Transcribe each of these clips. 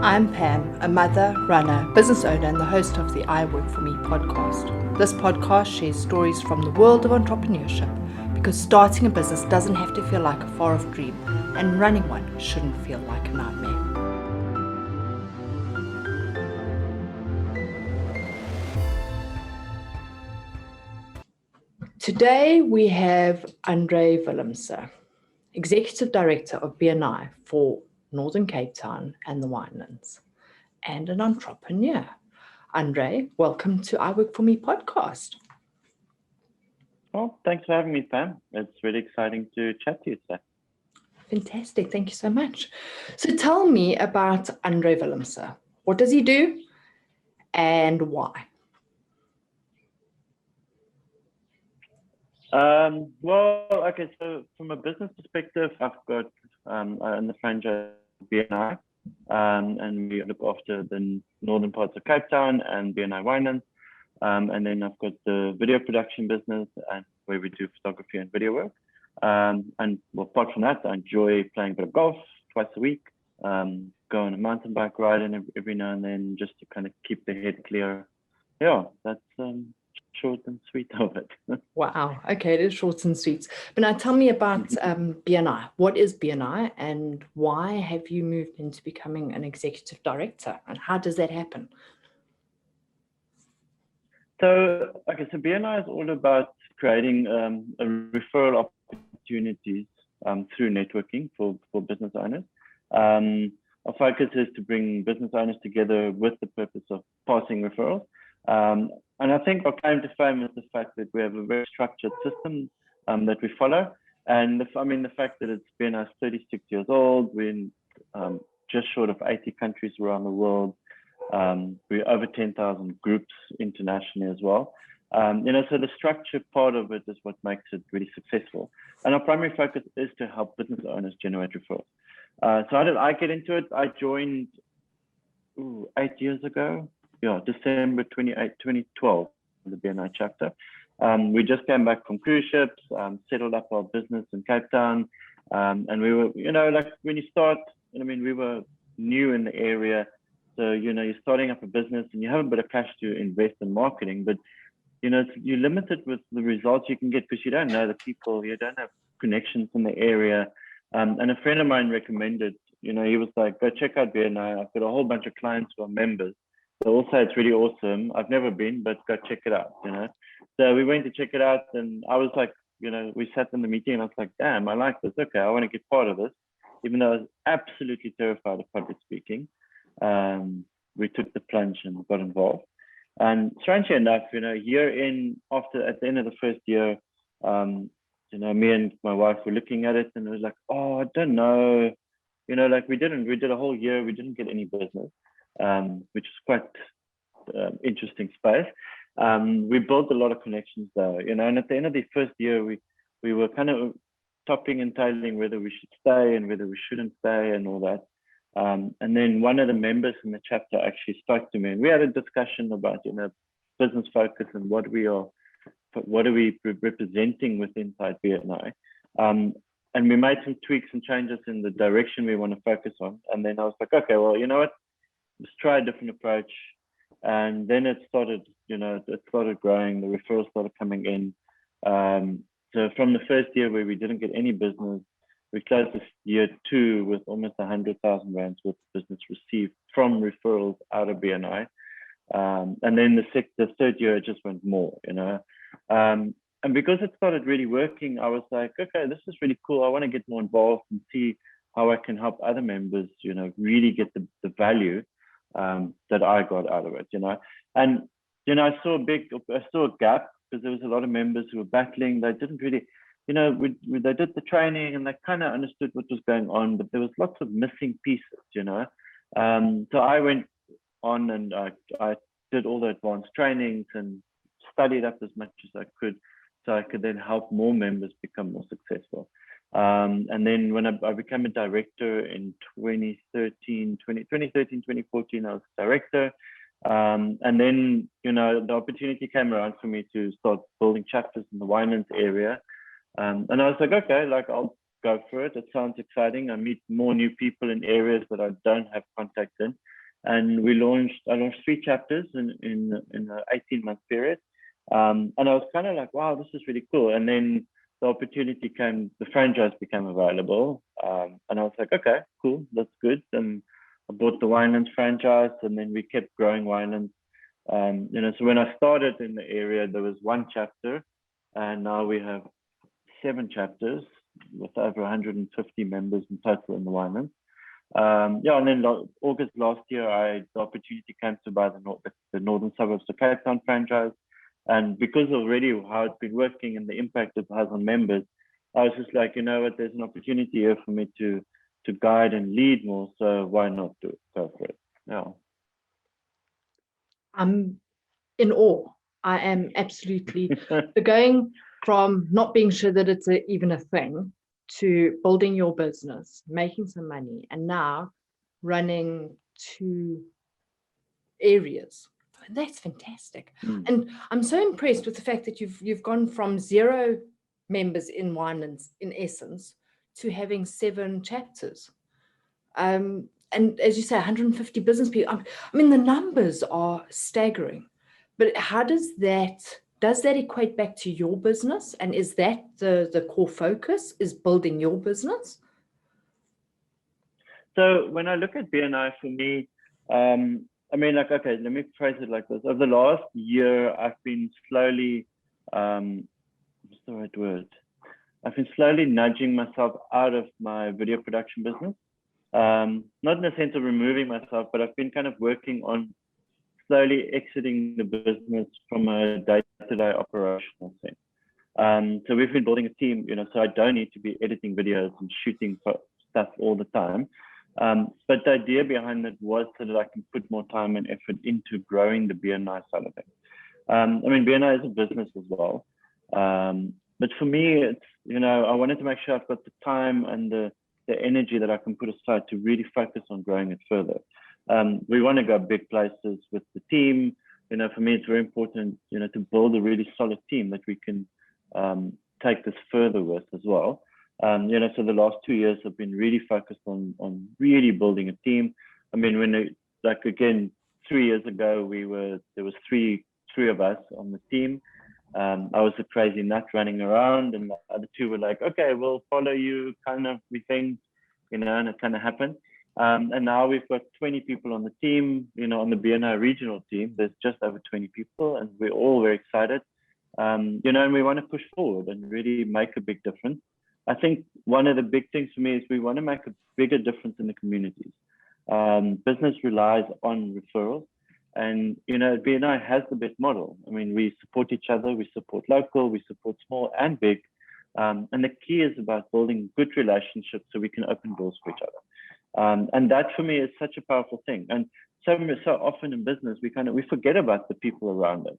I'm Pam, a mother, runner, business owner, and the host of the I Work For Me podcast. This podcast shares stories from the world of entrepreneurship because starting a business doesn't have to feel like a far-off dream, and running one shouldn't feel like a nightmare. Today we have André Willemse, Executive Director of BNI for Northern Cape Town and the Winelands, and an entrepreneur. André, welcome to I Work For Me podcast. Well, thanks for having me, Pam. It's really exciting to chat to you today. Fantastic. Thank you so much. So tell me about André Willemse. What does he do and why? So from a business perspective, I've got in the franchise BNI, and we look after the northern parts of Cape Town and BNI Winelands. And then I've got the video production business and where we do photography and video work. Apart from that, I enjoy playing a bit of golf twice a week, go on a mountain bike ride every now and then just to kind of keep the head clear. Yeah, that's short and sweet of it. Wow. Okay, it is short and sweet. But now tell me about BNI. What is BNI and why have you moved into becoming an executive director? And how does that happen? So BNI is all about creating a referral opportunities through networking for business owners. Our focus is to bring business owners together with the purpose of passing referrals. And I think our claim to fame is the fact that we have a very structured system that we follow. And the fact that BNI is 36 years old, we're in just short of 80 countries around the world. We're over 10,000 groups internationally as well. So the structure part of it is what makes it really successful. And our primary focus is to help business owners generate referrals. So how did I get into it? I joined 8 years ago. Yeah, December 28, 2012, the BNI chapter. We just came back from cruise ships, settled up our business in Cape Town. And we were, when you start, we were new in the area. So, you're starting up a business and you have a bit of cash to invest in marketing, but, you're limited with the results you can get because you don't know the people, you don't have connections in the area. And a friend of mine recommended, he was like, go check out BNI. I've got a whole bunch of clients who are members. So also it's really awesome. I've never been, but go check it out, So we went to check it out and I was like, we sat in the meeting and I was like, damn, I like this. Okay, I want to get part of this. Even though I was absolutely terrified of public speaking. We took the plunge and got involved. And strangely enough, at the end of the first year, me and my wife were looking at it and it was like, oh, I don't know. We did a whole year, we didn't get any business, which is quite interesting space. We built a lot of connections though, and at the end of the first year, we were kind of topping and tailing whether we should stay and whether we shouldn't stay and all that. And then one of the members in the chapter actually spoke to me and we had a discussion about, business focus and what are we representing with inside BNI. And we made some tweaks and changes in the direction we want to focus on. And then I was like, okay, well, you know what, let's try a different approach. And then it started, it started growing, the referrals started coming in. So from the first year where we didn't get any business, we closed this year 2 with almost 100,000 rands worth of business received from referrals out of BNI. And then the third year, it just went more, And because it started really working, I was like, okay, this is really cool. I want to get more involved and see how I can help other members, really get the value that I got out of it, And, I saw a gap because there was a lot of members who were battling. They didn't really, they did the training and they kind of understood what was going on, but there was lots of missing pieces, So I went on and I did all the advanced trainings and studied up as much as I could so I could then help more members become more successful. And then when I became a director in 2013, 2014, I was a director. And then, the opportunity came around for me to start building chapters in the Winelands area. And I was like, okay, I'll go for it. It sounds exciting. I meet more new people in areas that I don't have contact in. and I launched 3 chapters in an 18-month period. And I was kind of like, wow, this is really cool. And then the opportunity came, the franchise became available. And I was like, okay, cool, that's good. And I bought the Winelands franchise, and then we kept growing Winelands. So when I started in the area, there was 1 chapter, and now we have 7 chapters with over 150 members in total in the Winelands. And then August last year, the opportunity came to buy the northern suburbs, the Cape Town franchise. And because already how it's been working and the impact it has on members, I was just like, you know what, there's an opportunity here for me to guide and lead more. So why not go for it? Yeah. I'm in awe. I am absolutely going from not being sure that it's even a thing to building your business, making some money, and now running 2 areas. That's fantastic. And I'm so impressed with the fact that you've gone from 0 members in Winelands, in essence, to having 7 chapters. And as you say, 150 business people. I mean, the numbers are staggering. But how does that equate back to your business? And is that the core focus, is building your business? So when I look at BNI, for me, okay, let me phrase it like this. Over the last year, I've been slowly, what's the right word? I've been slowly nudging myself out of my video production business. Not in the sense of removing myself, but I've been kind of working on slowly exiting the business from a day-to-day operational sense. So we've been building a team, so I don't need to be editing videos and shooting stuff all the time. But the idea behind it was so that I can put more time and effort into growing the BNI side of things. BNI is a business as well. But for me, it's, I wanted to make sure I've got the time and the energy that I can put aside to really focus on growing it further. We want to go big places with the team. For me, it's very important, to build a really solid team that we can take this further with as well. So the last 2 years have been really focused on really building a team. Again, 3 years ago, there was three of us on the team. I was a crazy nut running around, and the other 2 were like, okay, we'll follow you, kind of, we think, and it kind of happened. And now we've got 20 people on the team, on the BNI regional team. There's just over 20 people, and we're all very excited. And we want to push forward and really make a big difference. I think one of the big things for me is we want to make a bigger difference in the communities. Business relies on referrals, and BNI has the best model. We support each other, we support local, we support small and big, and the key is about building good relationships so we can open doors for each other. And that for me is such a powerful thing. And so often in business we forget about the people around us.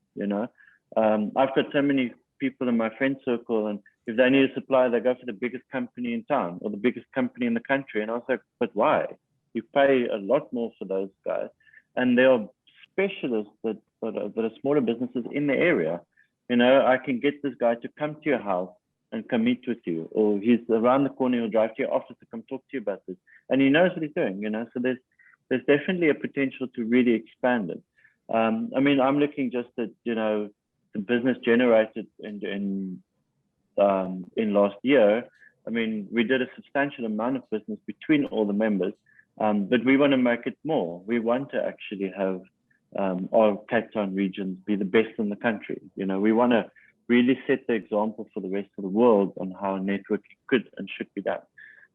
I've got so many people in my friend circle, and if they need a supplier, they go for the biggest company in town or the biggest company in the country. And I was like, but why? You pay a lot more for those guys, and there are specialists that are smaller businesses in the area. I can get this guy to come to your house and come meet with you, or he's around the corner, he'll drive to your office to come talk to you about this, and he knows what he's doing. So there's definitely a potential to really expand it. I'm looking just at the business generated in last year. We did a substantial amount of business between all the members, but we want to make it more. We want to actually have our Cape Town regions be the best in the country. We want to really set the example for the rest of the world on how networking could and should be done.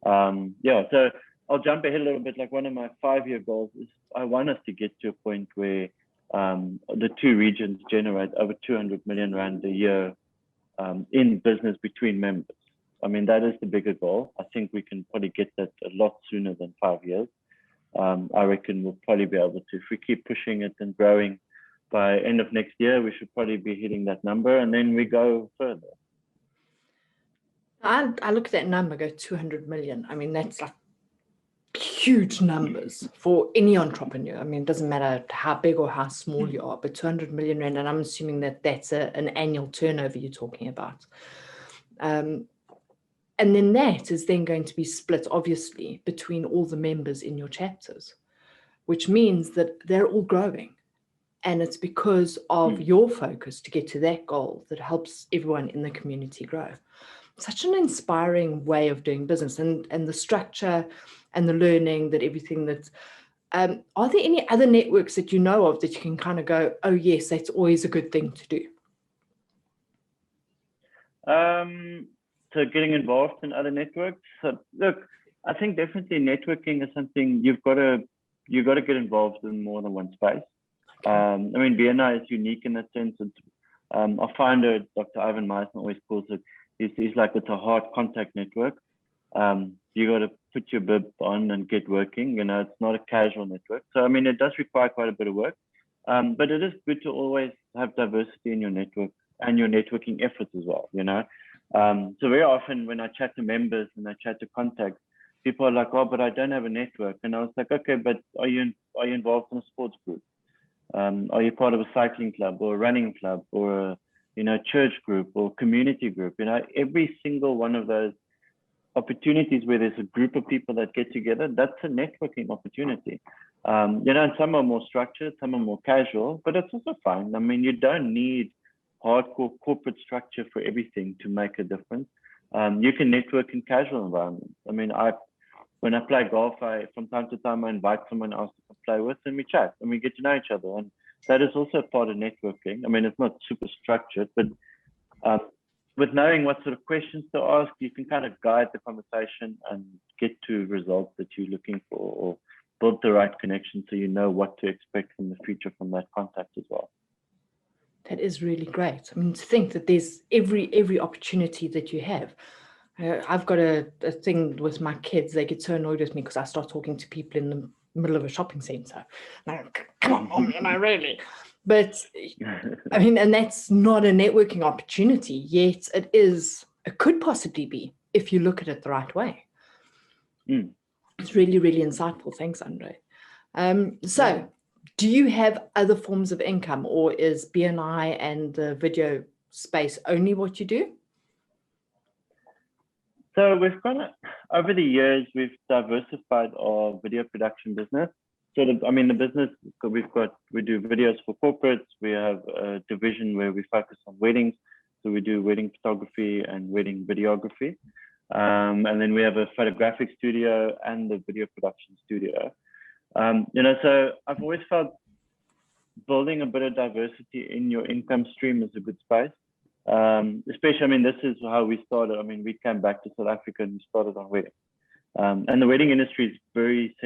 So I'll jump ahead a little bit. Like, one of my 5-year goals is I want us to get to a point where the 2 regions generate over 200 million rand a year in business between members. That is the bigger goal. I think we can probably get that a lot sooner than 5 years. I reckon we'll probably be able to, if we keep pushing it and growing, by end of next year, we should probably be hitting that number, and then we go further. I look at that number, go 200 million. That's like huge numbers for any entrepreneur. It doesn't matter how big or how small you are, but 200 million rand, and I'm assuming that that's an annual turnover you're talking about. And then that is then going to be split, obviously, between all the members in your chapters. which means that they're all growing. And it's because of your focus to get to that goal that helps everyone in the community grow. Such an inspiring way of doing business, and the structure and the learning, that everything that's, are there any other networks that you know of that you can kind of go, oh yes, that's always a good thing to do? So getting involved in other networks. So look, I think definitely networking is something you've got to get involved in more than one space. I mean, BNI is unique in that sense. Our founder, Dr. Ivan Meisner, always calls it, he's like, it's a hard contact network. You got to put your bib on and get working. You know, it's not a casual network. So, I mean, it does require quite a bit of work, but it is good to always have diversity in your network and your networking efforts as well, you know. So very often when I chat to members and I chat to contacts, people are like, oh, but I don't have a network. And I was like, okay, but are you involved in a sports group? Are you part of a cycling club or a running club or a, you know, church group or community group? You know, every single one of those opportunities where there's a group of people that get together, that's a networking opportunity. You know, and some are more structured, some are more casual, but it's also fine. I mean, you don't need hardcore corporate structure for everything to make a difference. You can network in casual environments. I mean, when I play golf, from time to time I invite someone else to play with, and we chat and we get to know each other, and that is also part of networking. I mean, it's not super structured, but with knowing what sort of questions to ask, you can kind of guide the conversation and get to results that you're looking for, or build the right connection so you know what to expect from the future from that contact as well. That is really great. I mean, to think that there's every opportunity that you have. I've got a thing with my kids. They get so annoyed with me because I start talking to people in the middle of a shopping center. Like, come on, am I really? But I mean, and that's not a networking opportunity, yet it could possibly be if you look at it the right way. It's really, really insightful. Thanks, Andre. So do you have other forms of income, or is BNI and the video space only what you do? So we've over the years, we've diversified our video production business. So the business, we do videos for corporates. We have a division where we focus on weddings. So we do wedding photography and wedding videography. And then we have a photographic studio and the video production studio. You know, so I've always felt building a bit of diversity in your income stream is a good space. Especially, I mean, this is how we started. I mean, we came back to South Africa and we started on weddings. And the wedding industry is very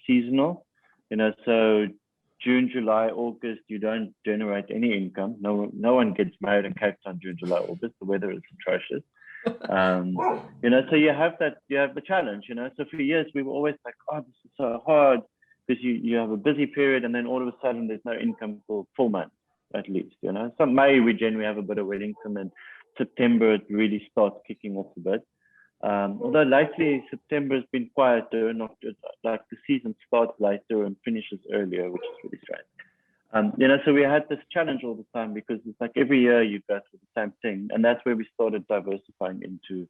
seasonal, you know, so June, July, August, you don't generate any income. No one gets married in Cape Town, June, July, August. The weather is atrocious. You know, so you have the challenge, you know. So for years we were always like, oh, this is so hard, because you have a busy period and then all of a sudden there's no income for 4 months at least, you know. So May we generally have a bit of weddings, and then September it really starts kicking off a bit. Although lately September has been quieter, like the season starts later and finishes earlier, which is really strange. You know, so we had this challenge all the time, because it's like every year you go through the same thing, and that's where we started diversifying into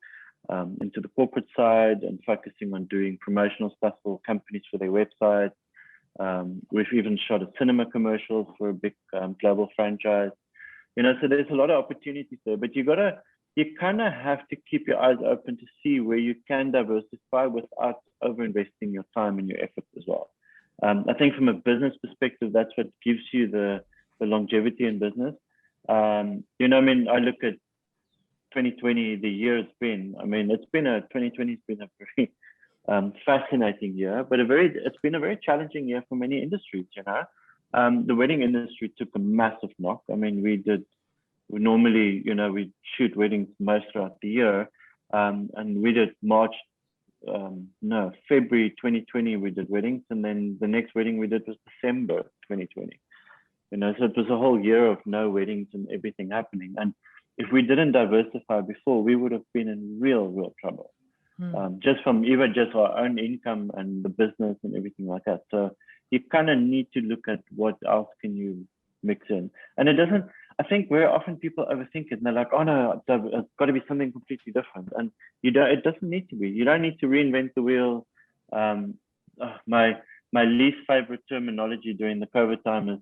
the corporate side and focusing on doing promotional stuff for companies for their websites. We've even shot a cinema commercial for a big global franchise. You know, so there's a lot of opportunities there, but you kind of have to keep your eyes open to see where you can diversify without overinvesting your time and your efforts as well. I think from a business perspective, that's what gives you the longevity in business. You know, I mean, I look at 2020, the year it's been. I mean, 2020 has been a very fascinating year, but it's been a very challenging year for many industries, you know. The wedding industry took a massive knock. I mean, we normally, you know, we shoot weddings most throughout the year, and we did February 2020 we did weddings, and then the next wedding we did was December 2020. You know, so it was a whole year of no weddings and everything happening. And if we didn't diversify before, we would have been in real trouble. Just from even just our own income and the business and everything like that. So you kind of need to look at what else can you mix in. And I think very often people overthink it, and they're like, oh no, it's got to be something completely different. And it doesn't need to be. You don't need to reinvent the wheel. My my least favorite terminology during the COVID time is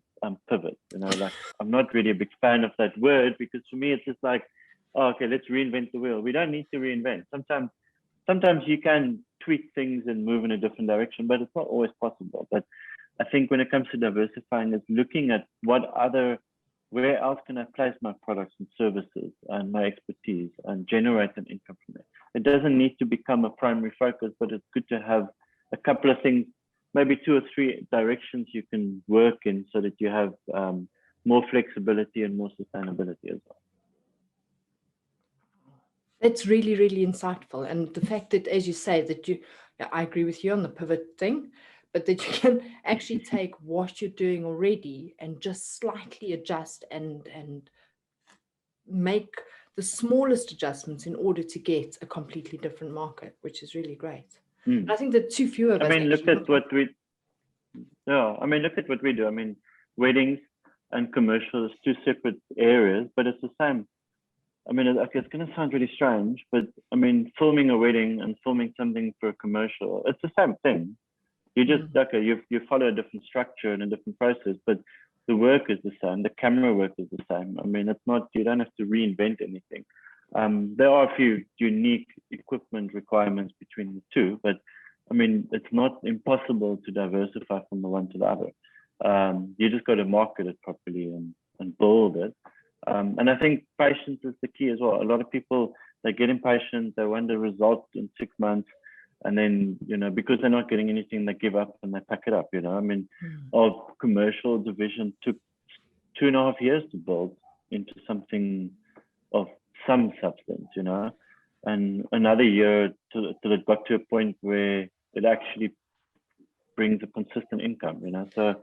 pivot. Like I'm not really a big fan of that word, because for me it's just like, oh, okay, let's reinvent the wheel. We don't need to reinvent. Sometimes you can tweak things and move in a different direction, but it's not always possible. But I think when it comes to diversifying, it's looking at where else can I place my products and services and my expertise and generate an income from it. It doesn't need to become a primary focus, but it's good to have a couple of things, maybe 2 or 3 directions you can work in, so that you have more flexibility and more sustainability as well. That's really, really insightful. And the fact that, as you say, that I agree with you on the pivot thing, but that you can actually take what you're doing already and just slightly adjust and make the smallest adjustments in order to get a completely different market, which is really great. I think that too few of us. Look at what we do. Weddings and commercial is 2 separate areas, but it's the same. It's going to sound really strange, but filming a wedding and filming something for a commercial, it's the same thing. You just, you follow a different structure and a different process, but the work is the same. The camera work is the same. It's not, you don't have to reinvent anything. There are a few unique equipment requirements between the 2, but it's not impossible to diversify from the one to the other. You just got to market it properly and build it. And I think patience is the key as well. A lot of people, they get impatient, they want the result in 6 months, and then, because they're not getting anything, they give up and they pack it up. Our commercial division took 2.5 years to build into something of some substance, and another year till it got to a point where it actually brings a consistent income, so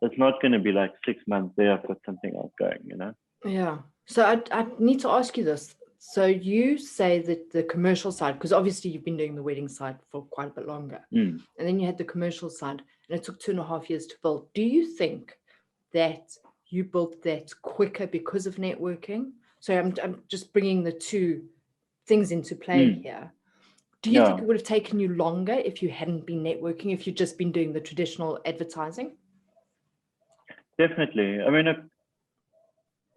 it's not going to be like 6 months there, I've got something else going, Yeah. So I need to ask you this. So you say that the commercial side, because obviously you've been doing the wedding side for quite a bit longer, and then you had the commercial side, and it took 2.5 years to build. Do you think that you built that quicker because of networking? So I'm just bringing the 2 things into play here. Do you think it would have taken you longer if you hadn't been networking, if you'd just been doing the traditional advertising? Definitely.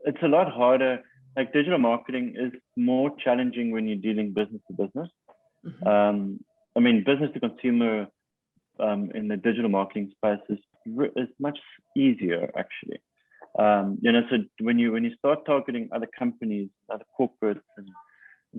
It's a lot harder. Like, digital marketing is more challenging when you're dealing business to business. Business to consumer in the digital marketing space is much easier, actually. So when you start targeting other companies, other corporates, and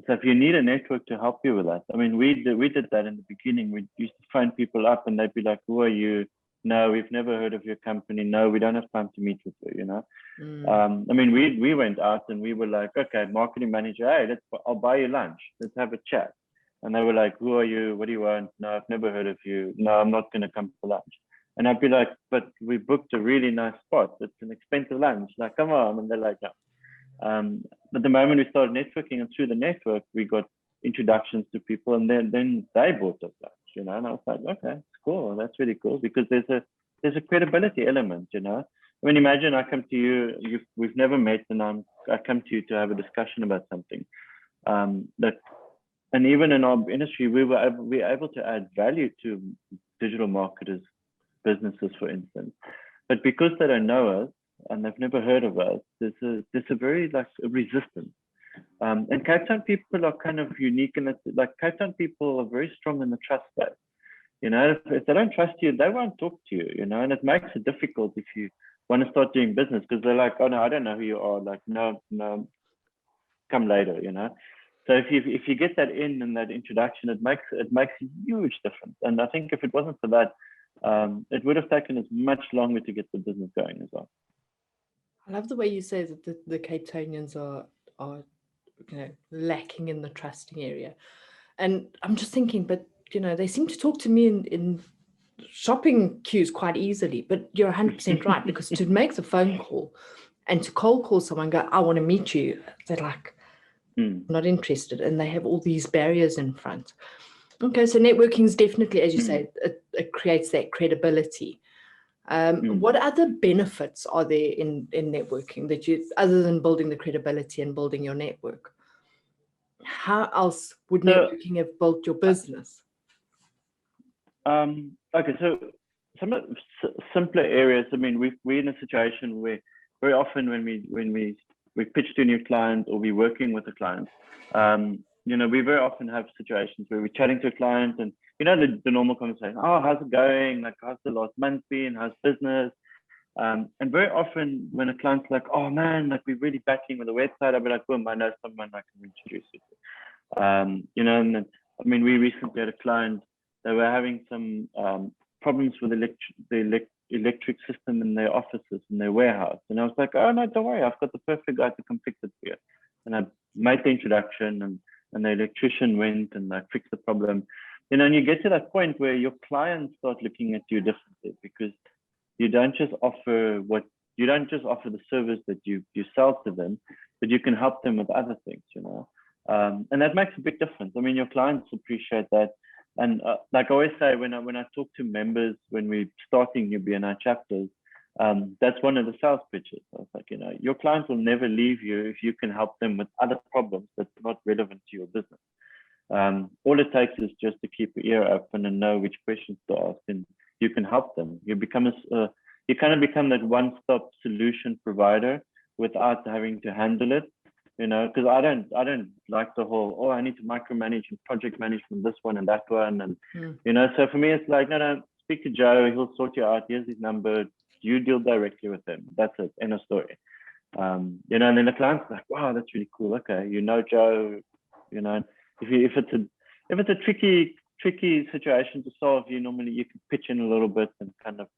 stuff, you need a network to help you with that. We did that in the beginning. We used to phone people up, and they'd be like, "Who are you? No, we've never heard of your company. No, we don't have time to meet with you." We went out and we were like, "Okay, marketing manager, hey, I'll buy you lunch. Let's have a chat." And they were like, "Who are you? What do you want? No, I've never heard of you. No, I'm not going to come for lunch." And I'd be like, "But we booked a really nice spot. It's an expensive lunch. Like, come on." And they're like, "No." But the moment we started networking, and through the network, we got introductions to people, and then they bought us lunch. And I was like, okay, it's cool. That's really cool, because there's a credibility element, imagine I come to you, we've never met, and I come to you to have a discussion about something. And even in our industry, we were able to add value to digital marketers, businesses, for instance. But because they don't know us and they've never heard of us, there's a very a resistance. And Cape Town people are kind of unique in that, Cape Town people are very strong in the trust space. If they don't trust you, they won't talk to you, and it makes it difficult if you want to start doing business, because they're like, "Oh no, I don't know who you are." Like, no, come later, So if you get that in that introduction, it makes a huge difference. And I think if it wasn't for that, it would have taken us much longer to get the business going as well. I love the way you say that the Cape Townians are lacking in the trusting area. And I'm just thinking, but they seem to talk to me in shopping queues quite easily. But you're 100% right, because to make the phone call and to cold call someone and go, "I want to meet you," they're like, not interested, and they have all these barriers in front. Okay, so networking is definitely, as you say, it creates that credibility. What other benefits are there in networking that other than building the credibility and building your network? How else would networking have built your business? Okay, so some of simpler areas. I mean, we're in a situation where very often when we pitch to a new client or we're working with a client, we very often have situations where we're chatting to a client and the normal conversation. Oh, how's it going? Like, how's the last month been? How's business? And very often when a client's like, oh man, like we're really battling with the website, I'll be like, boom, I know someone I can introduce you to. And then, I mean, we recently had a client that were having some problems with the electric system in their offices, in their warehouse. And I was like, oh no, don't worry, I've got the perfect guy to come fix it for you. And I made the introduction and the electrician went and like fixed the problem. And you get to that point where your clients start looking at you differently, because you don't just offer the service that you sell to them, but you can help them with other things, and that makes a big difference. I mean, your clients appreciate that. And like I always say, when I talk to members when we're starting new BNI chapters, that's one of the sales pitches. I was like, your clients will never leave you if you can help them with other problems that's not relevant to your business. All it takes is just to keep your ear open and know which questions to ask, and you can help them. You kind of become that one-stop solution provider without having to handle it. Because I don't like the whole, I need to micromanage and project manage from this one and that one. And, so for me, it's like, no, speak to Joe, he'll sort you out. Here's his number. You deal directly with him. That's it. End of story. And then the client's like, wow, that's really cool. Okay. Joe, if it's a tricky situation to solve, normally you can pitch in a little bit and kind of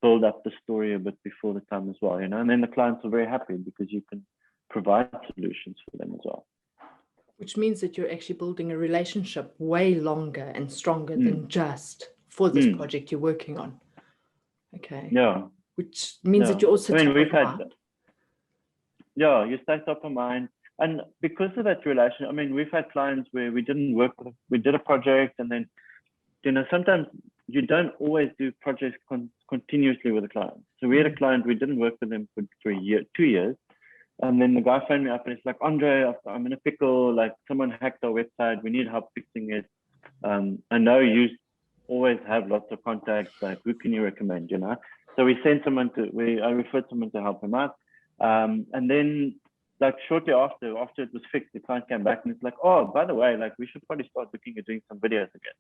build up the story a bit before the time as well, and then the clients are very happy because you can provide solutions for them as well. Which means that you're actually building a relationship way longer and stronger than just for this project you're working on. Okay. Yeah. Which means that you're also top of mind. Yeah, you stay top of mind. And because of that relation, I mean, we've had clients where we did a project, and then, sometimes you don't always do projects continuously with a client. So we had a client, we didn't work with them for a year, 2 years. And then the guy phoned me up and it's like, Andre, I'm in a pickle. Like, someone hacked our website. We need help fixing it. I know you always have lots of contacts. Like, who can you recommend, So we sent I referred someone to help him out. And then, like, shortly after it was fixed, the client came back and it's like, oh, by the way, like, we should probably start looking at doing some videos again.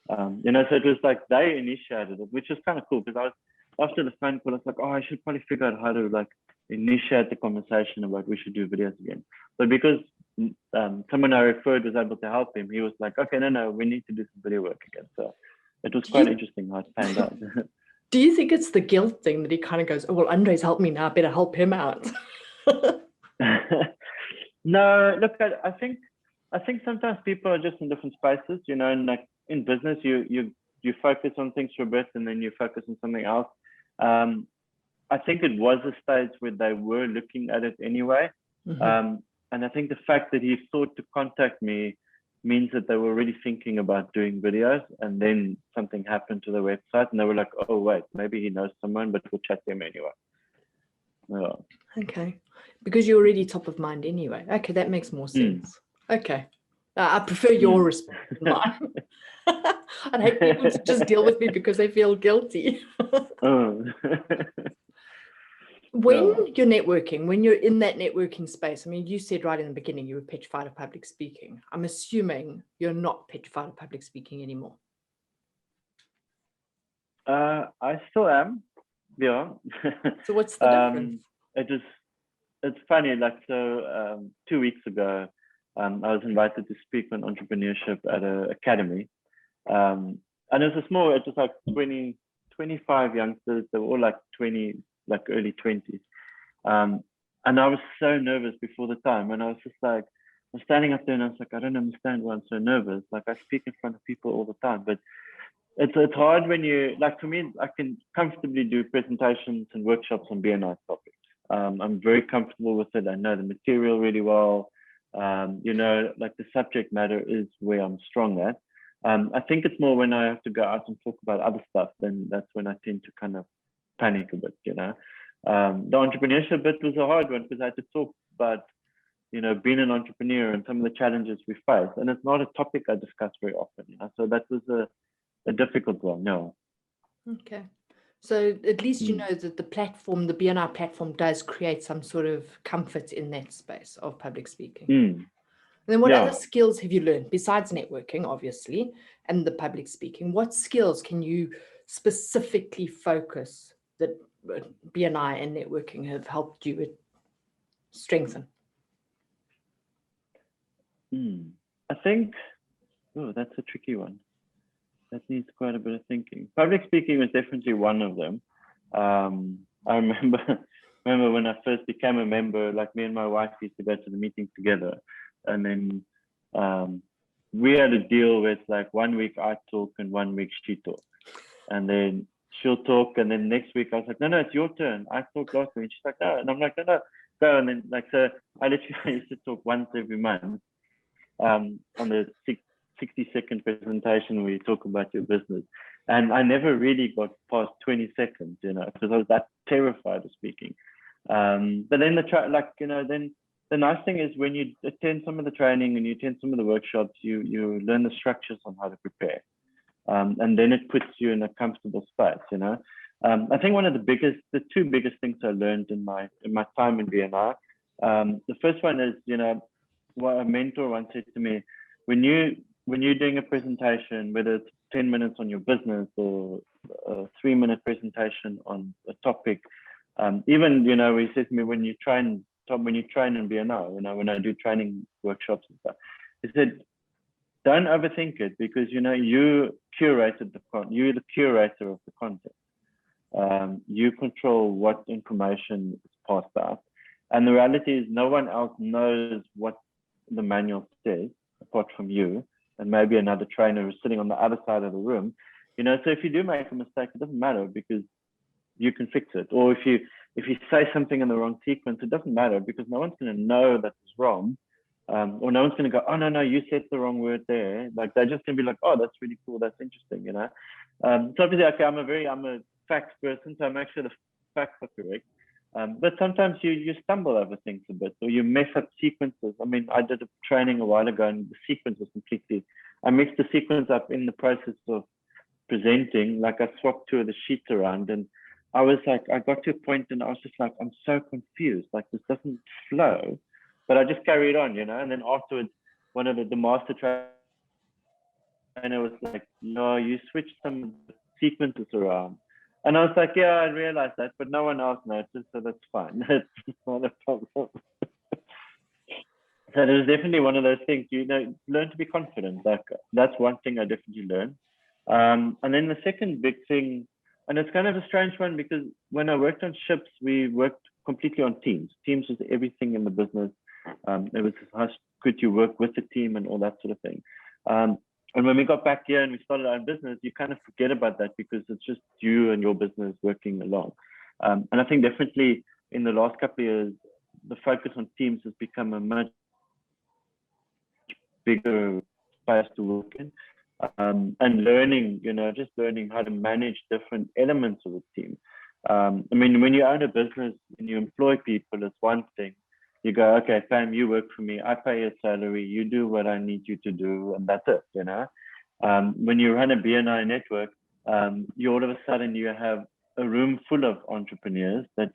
So it was like they initiated it, which is kind of cool, because after the phone call, I was like, oh, I should probably figure out how to like initiate the conversation about we should do videos again. But because someone I referred was able to help him, he was like, okay, no, we need to do some video work again. So it was quite interesting how it panned out. Do you think it's the guilt thing that he kind of goes, oh, well, Andre's helped me now, I better help him out? No, look, I think sometimes people are just in different spaces, and like in business, you focus on things for a bit and then you focus on something else. I think it was a stage where they were looking at it anyway. And I think the fact that he thought to contact me means that they were already thinking about doing videos, and then something happened to the website and they were like, oh, wait, maybe he knows someone, but we'll chat to him anyway. Yeah. Okay. Because you're already top of mind anyway. Okay, that makes more sense. Okay. I prefer your response to mine. I'd hate people to just deal with me because they feel guilty. When you're networking, when you're in that networking space, I mean, you said right in the beginning you were petrified of public speaking. I'm assuming you're not petrified of public speaking anymore. I still am. Yeah. So what's the difference? It's funny, like, so 2 weeks ago, I was invited to speak on entrepreneurship at an academy. And it was like 25 youngsters. They were all like 20, like early 20s. And I was so nervous before the time. And I was just like, I was standing up there and I was like, I don't understand why I'm so nervous. Like, I speak in front of people all the time, but it's hard when you, like, for me, I can comfortably do presentations and workshops on BNI topics. I'm very comfortable with it. I know the material really well. Like, the subject matter is where I'm strong at. I think it's more when I have to go out and talk about other stuff, then that's when I tend to kind of panic a bit, The entrepreneurship bit was a hard one because I had to talk about, being an entrepreneur and some of the challenges we face. And it's not a topic I discuss very often, So that was a difficult one, no. Okay. So at least you Mm. know that the platform, the BNI platform, does create some sort of comfort in that space of public speaking. Mm. And then what Yeah. other skills have you learned besides networking, obviously, and the public speaking? What skills can you specifically focus that BNI and networking have helped you strengthen? I think, oh, that's a tricky one. That needs quite a bit of thinking. Public speaking was definitely one of them. I remember when I first became a member, like me and my wife used to go to the meetings together, and then we had a deal with like 1 week I talk and 1 week she talk, and then she'll talk, and then next week I was like, no, it's your turn. I talked last week, and she's like, no, and I'm like, no, go, and then like so I literally used to talk once every month on the 60-second presentation where you talk about your business. And I never really got past 20 seconds, because I was that terrified of speaking. But then then the nice thing is when you attend some of the training and you attend some of the workshops, you learn the structures on how to prepare. And then it puts you in a comfortable space, I think one of the two biggest things I learned in my time in BNI, the first one is, what a mentor once said to me, when you're doing a presentation, whether it's 10 minutes on your business or a 3-minute presentation on a topic, even, he says to me, when you train in BNI, when I do training workshops and stuff, he said, don't overthink it, because, you're the curator of the content. You control what information is passed out. And the reality is no one else knows what the manual says apart from you and maybe another trainer who's sitting on the other side of the room. So if you do make a mistake, it doesn't matter because you can fix it. Or if you say something in the wrong sequence, it doesn't matter because no one's going to know that it's wrong. Or no one's going to go, oh, no, you said the wrong word there. Like they're just going to be like, oh, that's really cool. That's interesting, So obviously, okay, I'm a facts person, so I'm actually the facts are correct. But sometimes you stumble over things a bit, or you mess up sequences. I mean, I did a training a while ago, and the sequence was I mixed the sequence up in the process of presenting. Like I swapped 2 of the sheets around, and I was like, I got to a point, and I was just like, I'm so confused. Like this doesn't flow. But I just carried on, and then afterwards, one of the master trainer was like, no, you switched some of the sequences around. And I was like, yeah, I realized that, but no one else noticed, so that's fine. That's not a problem. So there's definitely one of those things, learn to be confident. Like that's one thing I definitely learned. And then the second big thing, and it's kind of a strange one because when I worked on ships, we worked completely on teams. Teams was everything in the business. It was how could you work with the team and all that sort of thing. And when we got back here and we started our own business, you kind of forget about that because it's just you and your business working along. And I think definitely in the last couple of years, the focus on teams has become a much bigger space to work in. And learning, just learning how to manage different elements of a team. I mean, when you own a business and you employ people, it's one thing. You go, okay, Pam, you work for me. I pay your salary. You do what I need you to do, and that's it. When you run a BNI network, you all of a sudden you have a room full of entrepreneurs that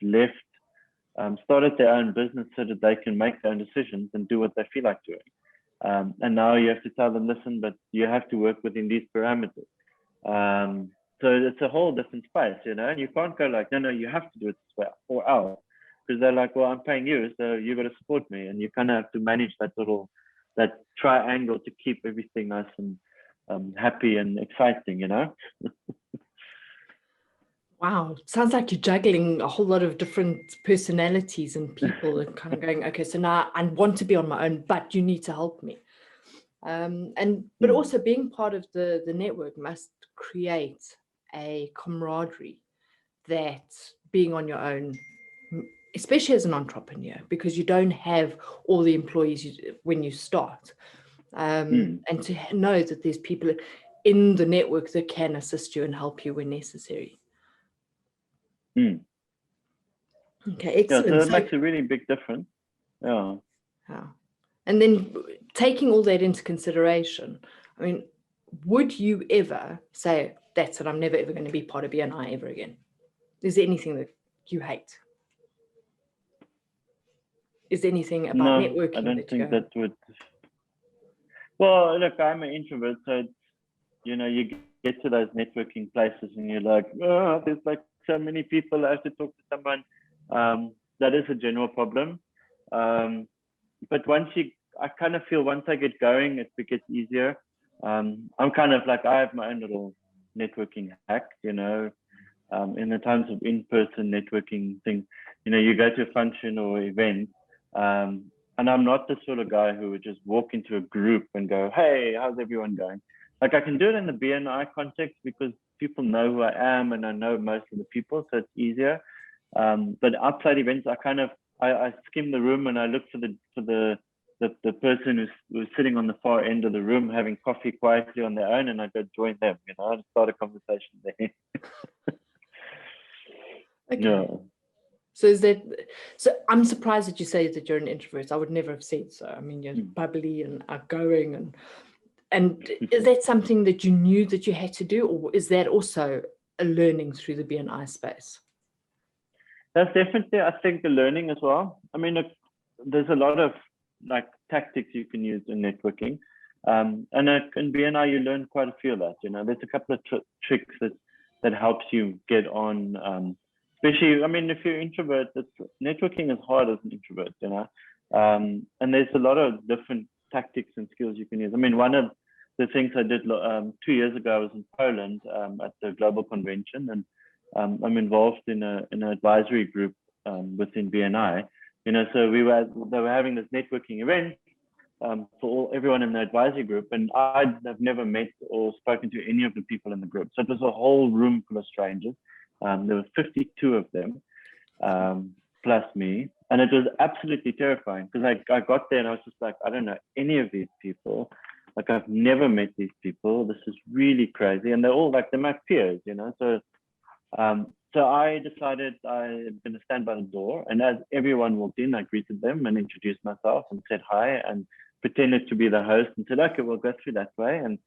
started their own business so that they can make their own decisions and do what they feel like doing. And now you have to tell them, listen, but you have to work within these parameters. So it's a whole different space, and you can't go like, no, you have to do it this way or else. Because they're like, well, I'm paying you, so you got to support me. And you kind of have to manage that triangle to keep everything nice and happy and exciting, Wow, sounds like you're juggling a whole lot of different personalities and people and kind of going, okay, so now I want to be on my own, but you need to help me. But also being part of the network must create a camaraderie that being on your own, especially as an entrepreneur, because you don't have all the employees when you start. And to know that there's people in the network that can assist you and help you when necessary. Okay, excellent. Yeah, so it makes a really big difference. Yeah. And then taking all that into consideration, I mean, would you ever say, that's it, I'm never ever going to be part of BNI ever again? Is there anything that you hate? Is there anything about No, networking I don't that think that would. Well, look, I'm an introvert, so it's, you get to those networking places and you're like, oh, there's like so many people. I have to talk to someone. That is a general problem. But I kind of feel once I get going, it gets easier. I'm kind of like, I have my own little networking hack, in the times of in-person networking thing, you go to a function or event, and I'm not the sort of guy who would just walk into a group and go, hey, how's everyone going? Like I can do it in the BNI context because people know who I am and I know most of the people, so it's easier. But outside events, I skim the room and I look for the person who's sitting on the far end of the room having coffee quietly on their own, and I go join them, and start a conversation there. Okay. Yeah. So I'm surprised that you say that you're an introvert. I would never have said so. I mean, you're bubbly and outgoing, and is that something that you knew that you had to do, or is that also a learning through the BNI space? That's definitely, I think, a learning as well. I mean, there's a lot of like tactics you can use in networking, and in BNI you learn quite a few of that. There's a couple of tricks that helps you get on. Especially, I mean, if you're introvert, networking is hard as an introvert, and there's a lot of different tactics and skills you can use. I mean, one of the things I did 2 years ago, I was in Poland at the global convention, and I'm involved in an advisory group within BNI. So they were having this networking event for everyone in the advisory group, and I'd have never met or spoken to any of the people in the group. So it was a whole room full of strangers. There were 52 of them, plus me. And it was absolutely terrifying because I got there and I was just like, I don't know any of these people. Like, I've never met these people. This is really crazy. And they're all like, they're my peers, So I decided I'm going to stand by the door. And as everyone walked in, I greeted them and introduced myself and said hi and pretended to be the host and said, okay, we'll go through that way. And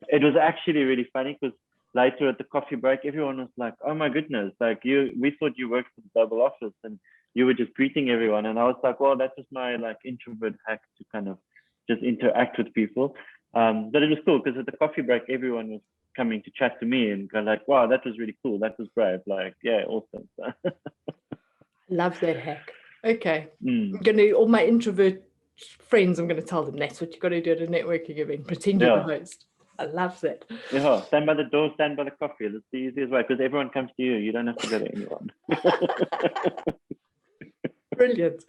it was actually really funny because later at the coffee break, everyone was like, oh my goodness, like we thought you worked for the global office and you were just greeting everyone. And I was like, well, that's just my like introvert hack to kind of just interact with people. But it was cool because at the coffee break, everyone was coming to chat to me and go like, wow, that was really cool. That was brave. Like, yeah, awesome. Love that hack. Okay. I'm going to, all my introvert friends, I'm going to tell them that's what you got to do at a networking event. Pretend you're the host. I love that. Yeah, stand by the door, stand by the coffee. That's the easiest way because everyone comes to you. You don't have to go to anyone. Brilliant.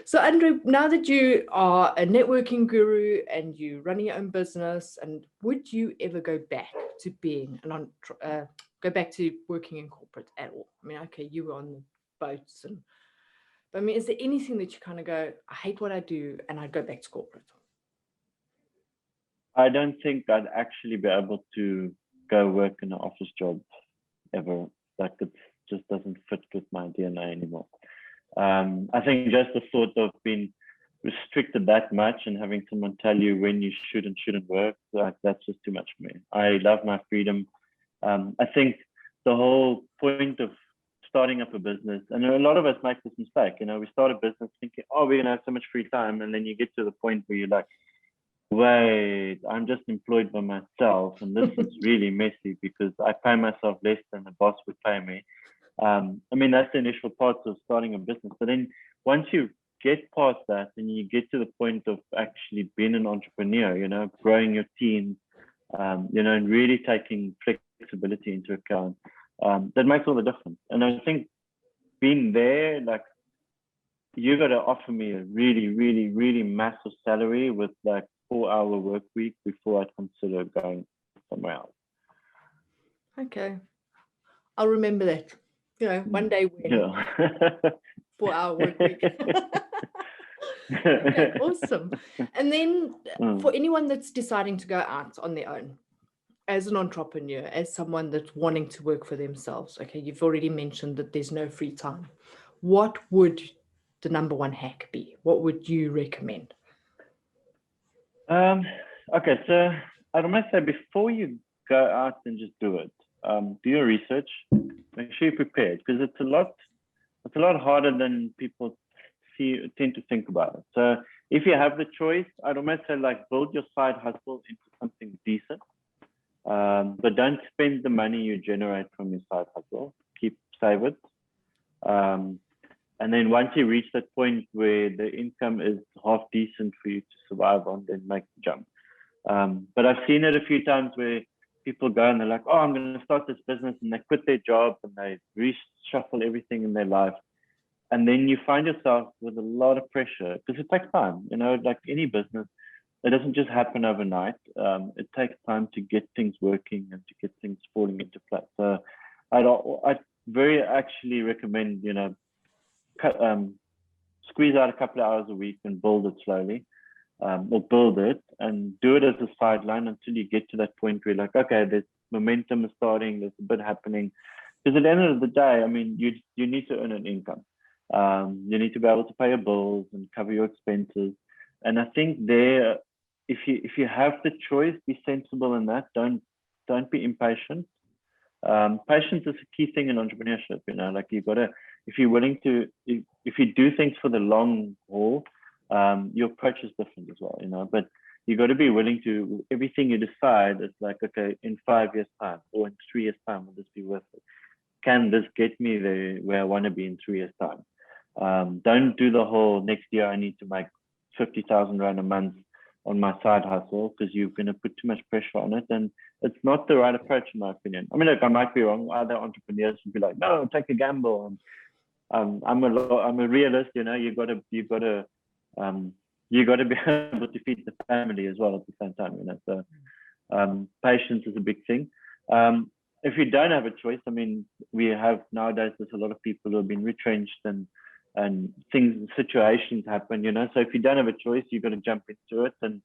So, André, now that you are a networking guru and you running your own business, and would you ever go back to being go back to working in corporate at all? I mean, okay, you were on the boats, but I mean, is there anything that you kind of go, I hate what I do, and I'd go back to corporate? I don't think I'd actually be able to go work in an office job ever. Like, it just doesn't fit with my DNA anymore. I think just the thought of being restricted that much and having someone tell you when you should and shouldn't work, like, that's just too much for me. I love my freedom. I think the whole point of starting up a business, and a lot of us make this mistake, we start a business thinking, oh, we're gonna have so much free time, and then you get to the point where you're like, wait, I'm just employed by myself, and this is really messy because I pay myself less than the boss would pay me. I mean, that's the initial parts of starting a business. But then once you get past that and you get to the point of actually being an entrepreneur, growing your team, and really taking flexibility into account, that makes all the difference. And I think being there, like, you got to offer me a really, really, really massive salary with like 4-hour work week before I'd consider going somewhere else. Okay. I'll remember that. One day when 4-hour work week. Okay, awesome. And then for anyone that's deciding to go out on their own, as an entrepreneur, as someone that's wanting to work for themselves, okay, you've already mentioned that there's no free time. What would the number one hack be? What would you recommend? Okay, so I must say, before you go out and just do it, do your research, Make sure you're prepared, because it's a lot harder than people tend to think about it. So if you have the choice, I'd almost say like build your side hustle into something decent, but don't spend the money you generate from your side hustle. Save it. And then once you reach that point where the income is half decent for you to survive on, then make the jump. But I've seen it a few times where people go and they're like, oh, I'm going to start this business, and they quit their job and they reshuffle everything in their life. And then you find yourself with a lot of pressure, because it takes time, like any business. It doesn't just happen overnight. It takes time to get things working and to get things falling into place. So I'd very actually recommend, squeeze out a couple of hours a week and build it slowly, or build it and do it as a sideline until you get to that point where you're like, okay, there's momentum is starting, there's a bit happening. Because at the end of the day, I mean, you need to earn an income. You need to be able to pay your bills and cover your expenses. And I think there, if you have the choice, be sensible in that. Don't be impatient. Patience is a key thing in entrepreneurship. Like you've got to, if you're willing to, if you do things for the long haul, your approach is different as well. But you got to be willing to, everything you decide is like, okay, in 5 years time or in 3 years time, will this be worth it? Can this get me there where I want to be in 3 years time? Don't do the whole next year I need to make 50,000 Rand a month on my side hustle, because you're going to put too much pressure on it, and it's not the right approach in my opinion. I mean, look, I might be wrong. Other entrepreneurs would be like, no, take a gamble. I'm a realist. You got to be able to feed the family as well at the same time. So patience is a big thing. If you don't have a choice, I mean, we have nowadays, there's a lot of people who have been retrenched and situations happen, so if you don't have a choice, you've got to jump into it and,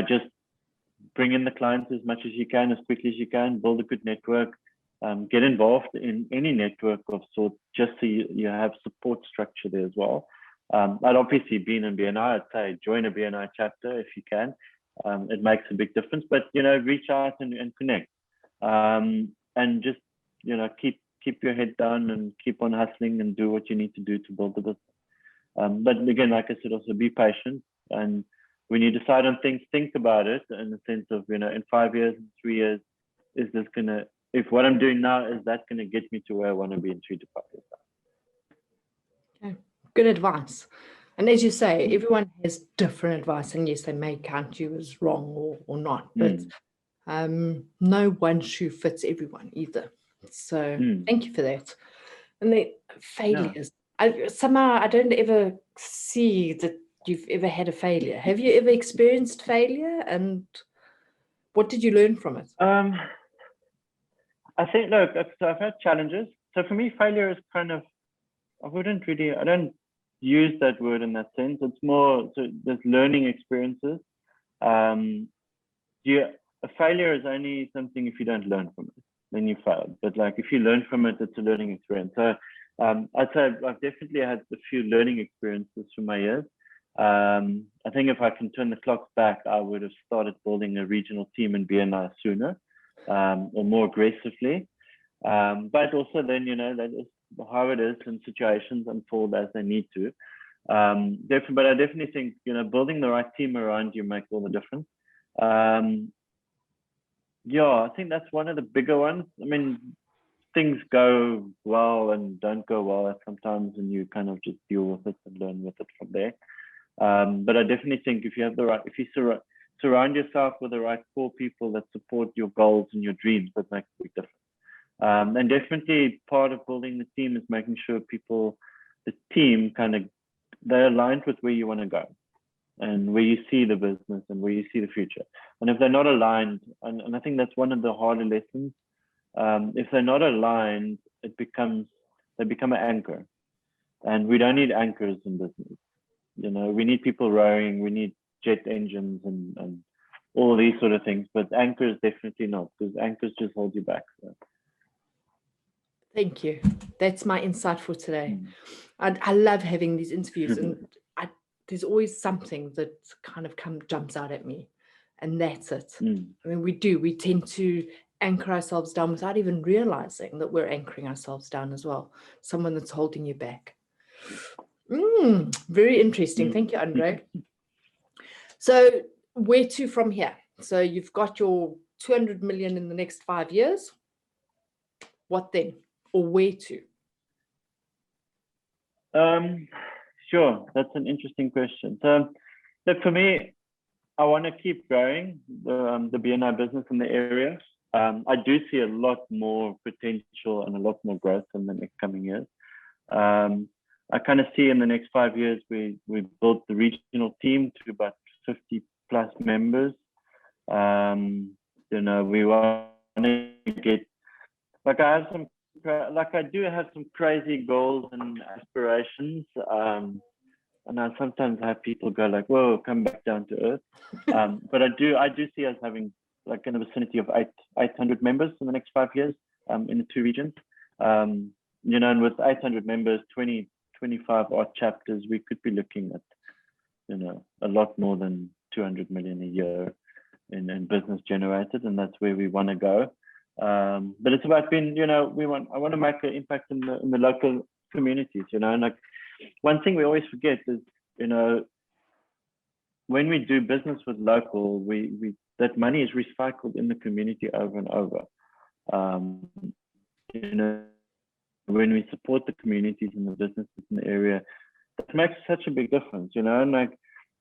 just bring in the clients as much as you can, as quickly as you can, build a good network, get involved in any network of sorts, just so you have support structure there as well. I'd obviously been in BNI, I'd say join a BNI chapter if you can. It makes a big difference, but, reach out and connect, and just, keep your head down and keep on hustling and do what you need to do to build the business. But again, like I said, also be patient. And when you decide on things, think about it in the sense of, in 5 years, in 3 years, if what I'm doing now, is that going to get me to where I want to be in 3 to 5 years time? Okay. Good advice. And as you say, everyone has different advice, and yes, they may count you as wrong or not, but no one shoe fits everyone either. So thank you for that. And the failures, somehow I don't ever see that you've ever had a failure. Have you ever experienced failure, and what did you learn from it? I think, look, so I've had challenges. So for me, failure is kind of, I don't use that word in that sense. It's more, so there's learning experiences. A failure is only something if you don't learn from it, then you failed. But like if you learn from it, it's a learning experience. So I'd say I've definitely had a few learning experiences through my years. I think if I can turn the clock back, I would have started building a regional team in BNI sooner, or more aggressively. But also then, that is how it is, and situations unfold as they need to. But I definitely think, building the right team around you makes all the difference. I think that's one of the bigger ones. I mean, things go well and don't go well sometimes, and you kind of just deal with it and learn with it from there. But I definitely think if you surround yourself with the right core people that support your goals and your dreams, that makes a big difference. And definitely part of building the team is making sure the team they're aligned with where you want to go and where you see the business and where you see the future. And if they're not aligned, and I think that's one of the harder lessons, if they're not aligned, they become an anchor. And we don't need anchors in business. We need people rowing, we need jet engines and all these sort of things, but anchors definitely not, because anchors just hold you back. So. Thank you. That's my insight for today. I love having these interviews, and there's always something that kind of jumps out at me, and that's it. I mean, we tend to anchor ourselves down without even realizing that we're anchoring ourselves down as well. Someone that's holding you back. Very interesting. Thank you, André. So where to from here? So you've got your 200 million in the next 5 years. What then? Or where to? Sure, that's an interesting question. So look, for me, I want to keep growing the BNI business in the area. I do see a lot more potential and a lot more growth in the next coming years. I kind of see in the next 5 years, we built the regional team to about 50 plus members. We want to get, I do have some crazy goals and aspirations. And I sometimes have people go like, whoa, come back down to earth. But I do see us having like in the vicinity of 800 members in the next 5 years in the two regions. And with 800 members, 25 odd chapters, we could be looking at, a lot more than 200 million a year in business generated. And that's where we want to go. But it's about being, I want to make an impact in the local communities, and like one thing we always forget is, when we do business with local, that money is recycled in the community over and over. When we support the communities and the businesses in the area, that makes such a big difference, and like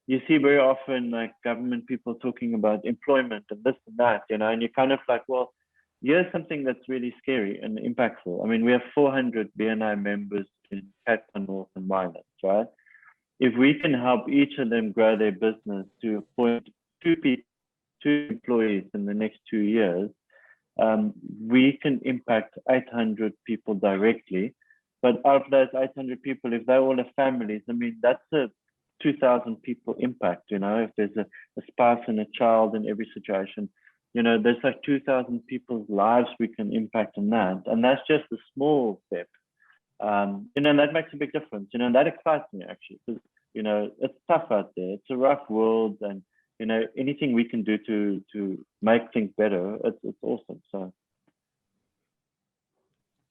you see very often like government people talking about employment and this and that, and you're kind of like, well, here's something that's really scary and impactful. I mean, we have 400 BNI members in Cape and Winelands, right? If we can help each of them grow their business to appoint two employees in the next 2 years, we can impact 800 people directly. But of those 800 people, if they all have families, I mean, that's a 2,000 people impact, if there's a spouse and a child in every situation, there's like 2,000 people's lives we can impact on that. And that's just a small step. And that makes a big difference. That excites me actually, because, it's tough out there. It's a rough world, and, anything we can do to make things better, it's awesome. So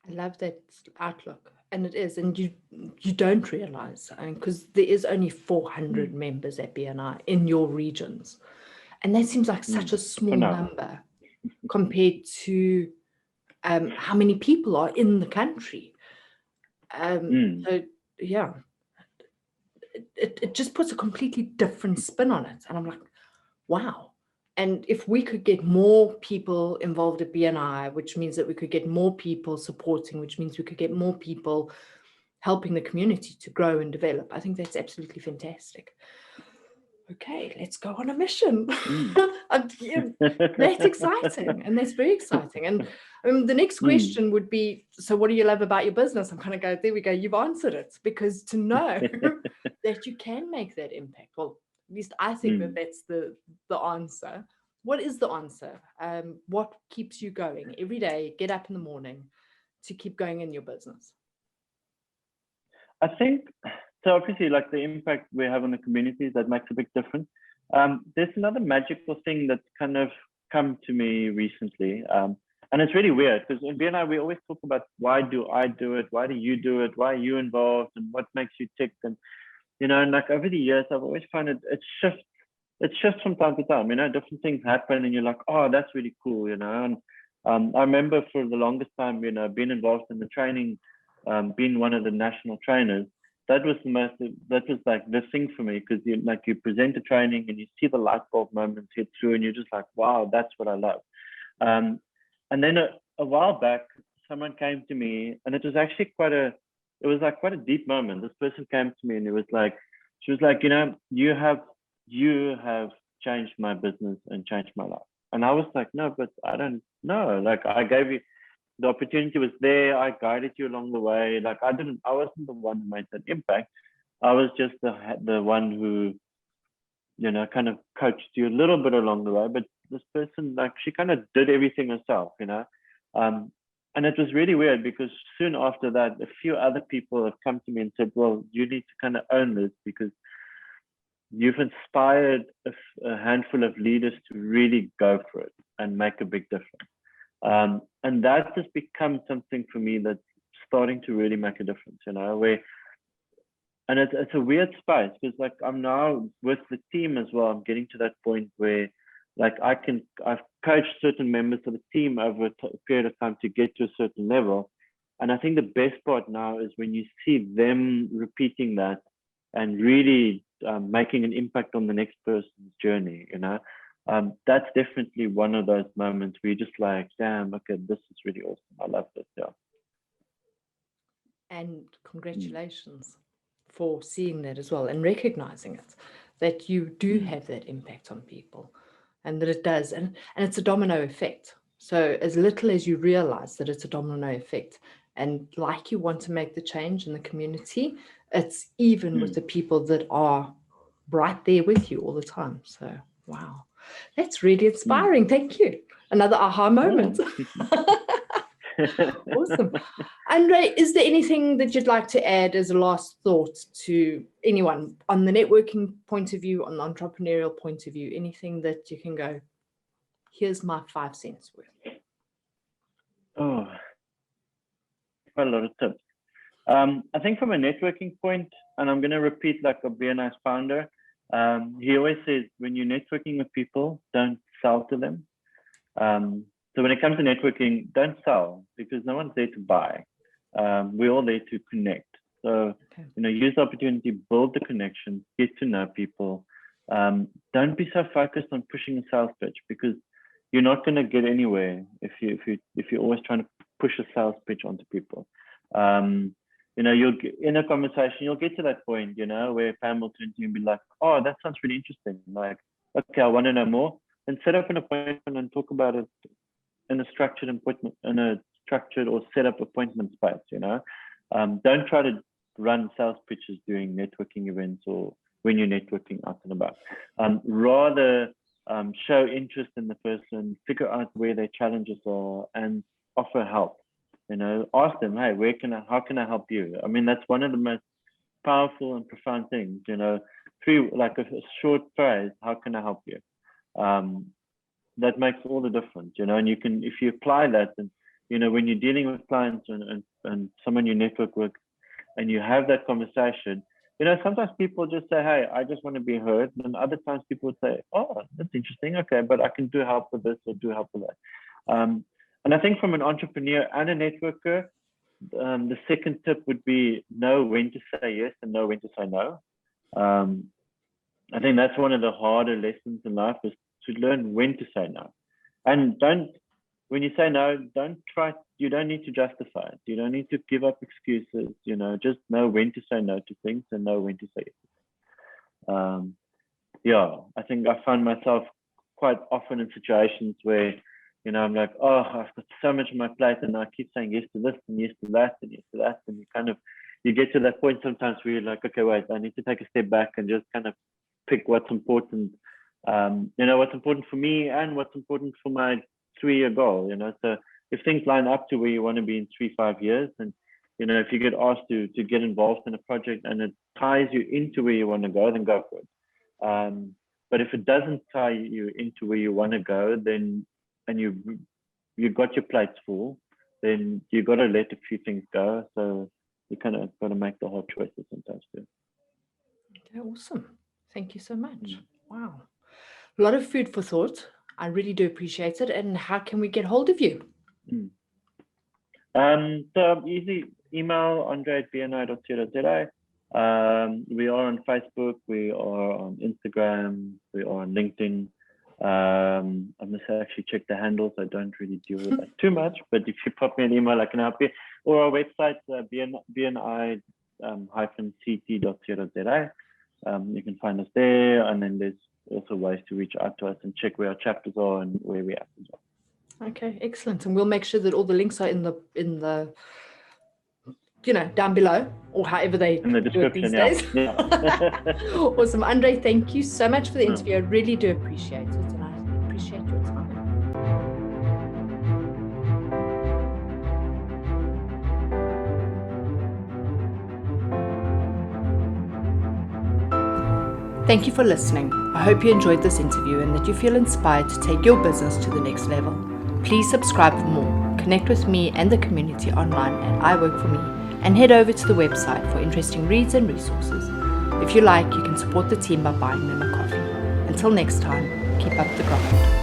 I love that outlook. And it is, and you don't realize, because there is only 400 members at BNI in your regions. And that seems like such a small number compared to how many people are in the country. So, yeah, it just puts a completely different spin on it. And I'm like, wow. And if we could get more people involved at BNI, which means that we could get more people supporting, which means we could get more people helping the community to grow and develop, I think that's absolutely fantastic. Okay, let's go on a mission. That's exciting, and that's very exciting. And the next question would be, so what do you love about your business? I'm kind of going, there we go, you've answered it, because to know that you can make that impact, well, at least I think that that's the answer. What is the answer? What keeps you going every day, get up in the morning to keep going in your business? I think, so obviously, like the impact we have on the communities, that makes a big difference. There's another magical thing that's kind of come to me recently. And it's really weird, because in BNI, we always talk about, why do I do it? Why do you do it? Why are you involved? And what makes you tick? And, and like over the years, I've always found it shifts from time to time. Different things happen and you're like, oh, that's really cool, And I remember for the longest time, being involved in the training, being one of the national trainers. That was like the thing for me, because you present a training and you see the light bulb moments hit through and you're just like, wow, that's what I love. And then a while back, someone came to me, and it was actually quite a deep moment. This person came to me and she was like, you have changed my business and changed my life. And I was like, no, but I don't know. Like, I gave you, the opportunity was there. I guided you along the way. Like, I wasn't the one who made that impact. I was just the one who, kind of coached you a little bit along the way. But this person, like, she kind of did everything herself, and it was really weird, because soon after that, a few other people have come to me and said, well, you need to kind of own this, because you've inspired a handful of leaders to really go for it and make a big difference. And that has become something for me that's starting to really make a difference, and it's a weird space because like I'm now with the team as well. I'm getting to that point where like I've coached certain members of the team over a period of time to get to a certain level. And I think the best part now is when you see them repeating that and really making an impact on the next person's journey, that's definitely one of those moments where you're just like, damn, okay, this is really awesome. I love this. Yeah. And congratulations for seeing that as well and recognizing it, that you do have that impact on people and that it does. And it's a domino effect. So as little as you realize that it's a domino effect and like you want to make the change in the community, it's even with the people that are right there with you all the time. So, wow, that's really inspiring. Thank you. Another aha moment. Awesome. Andre, is there anything that you'd like to add as a last thought to anyone on the networking point of view, on the entrepreneurial point of view, anything that you can go, here's my 5 cents worth? Oh, quite a lot of tips. I think from a networking point, and I'm going to repeat like a BNI's founder, he always says, when you're networking with people, don't sell to them. So when it comes to networking, don't sell because no one's there to buy. We're all there to connect. So, use the opportunity, build the connection, get to know people. Don't be so focused on pushing a sales pitch because you're not going to get anywhere if you're always trying to push a sales pitch onto people. You'll get, in a conversation, you'll get to that point, where Pam will turn to you and be like, oh, that sounds really interesting. Like, okay, I want to know more. And set up an appointment and talk about it in a structured appointment, in a structured or set up appointment space, Don't try to run sales pitches during networking events or when you're networking out and about. Rather show interest in the person, figure out where their challenges are and offer help. Ask them, hey, how can I help you? I mean, that's one of the most powerful and profound things, through like a short phrase, how can I help you? That makes all the difference, and you can, if you apply that, and when you're dealing with clients and someone you network with and you have that conversation, sometimes people just say, hey, I just want to be heard. And other times people would say, oh, that's interesting. Okay, but I can do help with this or do help with that. And I think from an entrepreneur and a networker, the second tip would be know when to say yes and know when to say no. I think that's one of the harder lessons in life is to learn when to say no. And when you say no, you don't need to justify it. You don't need to give up excuses, just know when to say no to things and know when to say yes. I think I find myself quite often in situations where, I'm like, oh, I've got so much on my plate and I keep saying yes to this and yes to that and yes to that. And you get to that point sometimes where you're like, okay, wait, I need to take a step back and just kind of pick what's important. What's important for me and what's important for my 3-year goal, so if things line up to where you want to be in 3-5 years, and if you get asked to get involved in a project and it ties you into where you want to go, then go for it. But if it doesn't tie you into where you want to go, then and you've got your plates full, then you got to let a few things go. So you kind of got to make the hard choices sometimes too. Okay, awesome. Thank you so much. Wow. A lot of food for thought. I really do appreciate it. And how can we get hold of you? So easy email andre@bni.co.za. We are on Facebook, we are on Instagram, we are on LinkedIn. I must actually check the handles. I don't really deal with that too much, but if you pop me an email, I can help you. Or our website, bni-ct.co.za. You can find us there, and then there's also ways to reach out to us and check where our chapters are and where we're at as well. Okay, excellent. And we'll make sure that all the links are in the down below, or however they in the description. Do it these days. Yeah. Awesome. Andre, thank you so much for the interview. I really do appreciate it, and I appreciate your time. Thank you for listening. I hope you enjoyed this interview and that you feel inspired to take your business to the next level. Please subscribe for more, connect with me and the community online at I Work For Me, and head over to the website for interesting reads and resources. If you like, you can support the team by buying them a coffee. Until next time, keep up the grind.